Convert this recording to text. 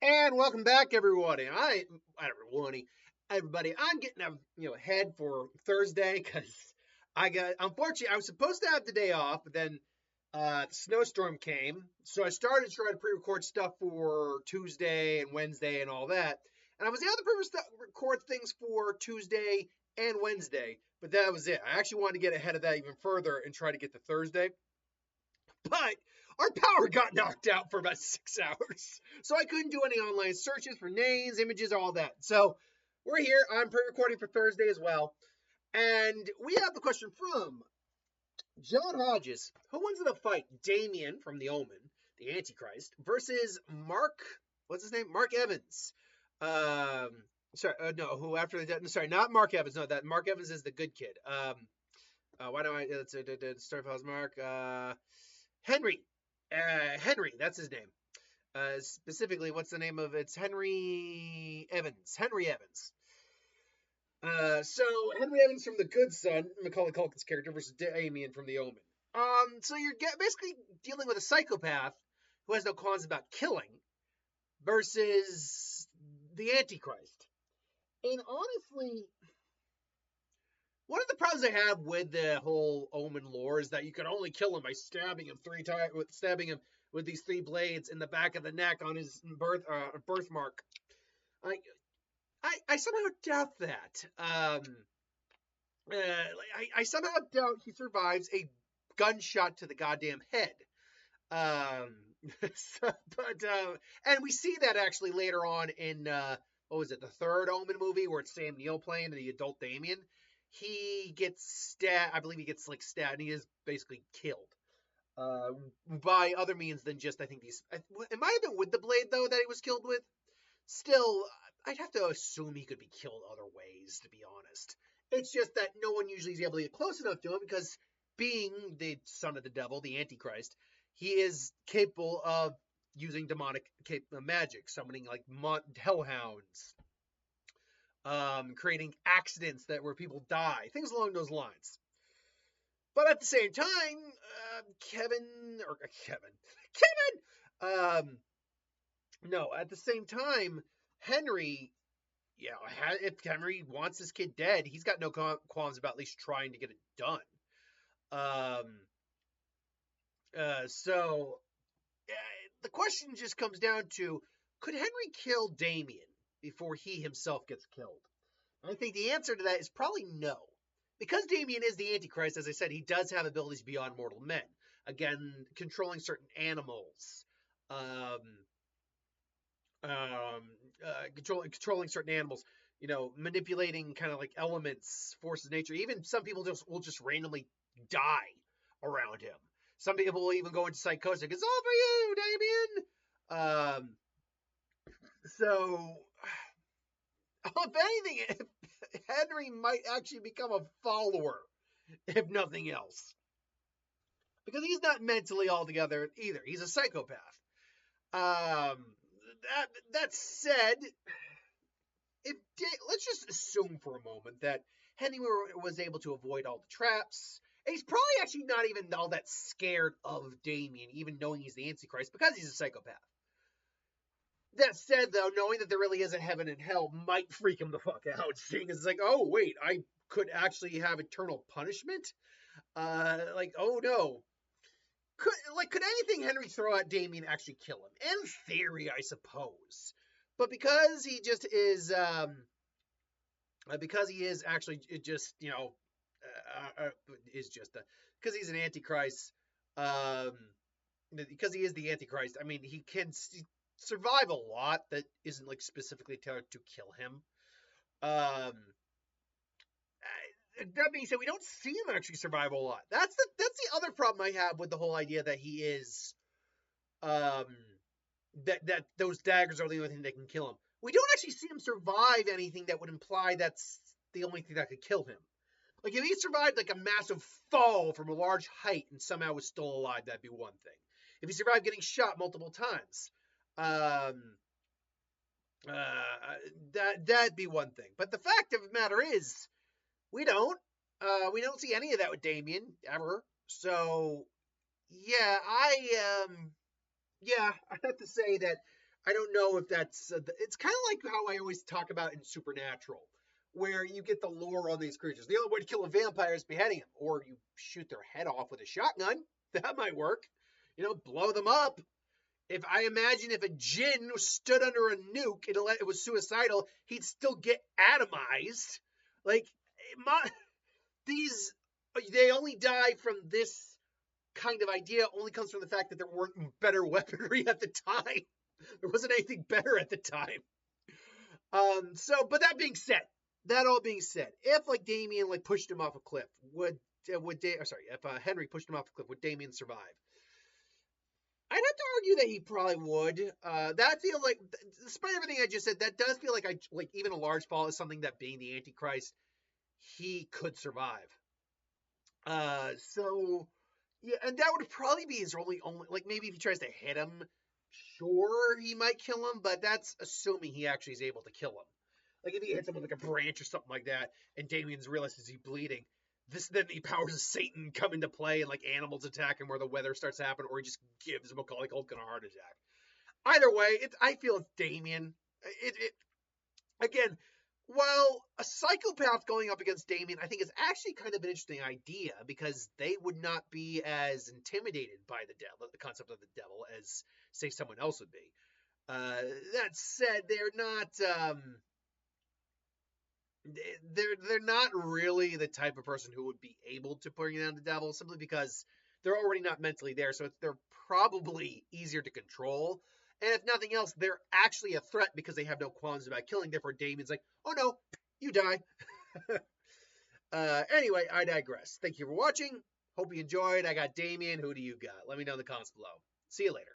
And welcome back, everybody. Everybody. I'm getting ahead for Thursday because unfortunately I was supposed to have the day off, but then the snowstorm came, so I started trying to pre-record stuff for Tuesday and Wednesday and all that, and I was able to record things for Tuesday and Wednesday, but that was it. I actually wanted to get ahead of that even further and try to get to Thursday. But our power got knocked out for about 6 hours. So I couldn't do any online searches for names, images, all that. So we're here. I'm pre recording for Thursday as well. And we have the question from John Hodges. Who wins in a fight? Damien from The Omen, the Antichrist, versus what's his name? Mark Evans. No, who after the death? Sorry, not Mark Evans. No, that Mark Evans is the good kid. Why do I? Let's start with Mark. Henry. Henry, that's his name. Specifically, what's the name of it? It's Henry Evans. Henry Evans. So Henry Evans from The Good Son, Macaulay Culkin's character, versus Damien from The Omen. So you're basically dealing with a psychopath who has no qualms about killing versus the Antichrist. And honestly, one of the problems I have with the whole Omen lore is that you can only kill him by stabbing him 3 times, stabbing him with these 3 blades in the back of the neck on his birthmark. I somehow doubt that. I somehow doubt he survives a gunshot to the goddamn head. And we see that actually later on in what was it, the third Omen movie where it's Sam Neill playing the adult Damien. He gets stabbed. I believe he gets stabbed, and he is basically killed by other means than just, I think, these. It might have been with the blade though that he was killed with. Still, I'd have to assume he could be killed other ways, to be honest. It's just that no one usually is able to get close enough to him because, being the son of the devil, the Antichrist, he is capable of using demonic magic, summoning like hellhounds, creating accidents where people die, things along those lines. But at the same time, at the same time, Henry, if Henry wants his kid dead, he's got no qualms about at least trying to get it done. So the question just comes down to, could Henry kill Damien before he himself gets killed? And I think the answer to that is probably no. Because Damien is the Antichrist, as I said, he does have abilities beyond mortal men. Again, controlling certain animals, controlling certain animals, manipulating kind of like elements, forces of nature. Even some people will just randomly die around him. Some people will even go into psychosis. It's all for you, Damien. So, if anything, Henry might actually become a follower, if nothing else. Because he's not mentally all together either. He's a psychopath. That said, let's just assume for a moment that Henry was able to avoid all the traps. And he's probably actually not even all that scared of Damien, even knowing he's the Antichrist, because he's a psychopath. That said, though, knowing that there really is a heaven and hell might freak him the fuck out. Seeing it's like, oh, wait, I could actually have eternal punishment? Oh, no. Could anything Henry throw at Damien actually kill him? In theory, I suppose. But because he just is, because he is actually just, because he's an Antichrist, because he is the Antichrist, I mean, he can survive a lot that isn't like specifically tailored to kill him. That being said, we don't see him actually survive a lot. That's the other problem I have with the whole idea that he is, that those daggers are the only thing that can kill him. We don't actually see him survive anything that would imply that's the only thing that could kill him. Like, if he survived like a massive fall from a large height and somehow was still alive, that'd be one thing. If he survived getting shot multiple times, that'd be one thing. But the fact of the matter is, we don't see any of that with Damien ever. So yeah, I have to say that I don't know if that's. It's kind of like how I always talk about in Supernatural, where you get the lore on these creatures. The only way to kill a vampire is beheading him, or you shoot their head off with a shotgun. That might work. Blow them up. If I imagine if a djinn stood under a nuke and it was suicidal, he'd still get atomized. Like these, they only die from this kind of idea. Only comes from the fact that there weren't better weaponry at the time. There wasn't anything better at the time. But that all being said, if like Damien like pushed him off a cliff, if Henry pushed him off a cliff, would Damien survive? I'd have to argue that he probably would. That feels like, despite everything I just said, that does feel like even a large fall is something that, being the Antichrist, he could survive. So yeah, and that would probably be his only like, maybe if he tries to hit him, sure, he might kill him, but that's assuming he actually is able to kill him. Like if he hits him with like a branch or something like that, and Damien's realizes he's bleeding, then the powers of Satan come into play, and like animals attack him where the weather starts to happen, or he just gives Macaulay Culkin a heart attack. Either way, I feel it's Damien. Again, while a psychopath going up against Damien, I think is actually kind of an interesting idea, because they would not be as intimidated by the devil, the concept of the devil, as say someone else would be. That said, they're not really the type of person who would be able to bring down the devil, simply because they're already not mentally there, so they're probably easier to control. And if nothing else, they're actually a threat because they have no qualms about killing. Therefore, Damien's like, oh no, you die. Anyway, I digress. Thank you for watching. Hope you enjoyed. I got Damien. Who do you got? Let me know in the comments below. See you later.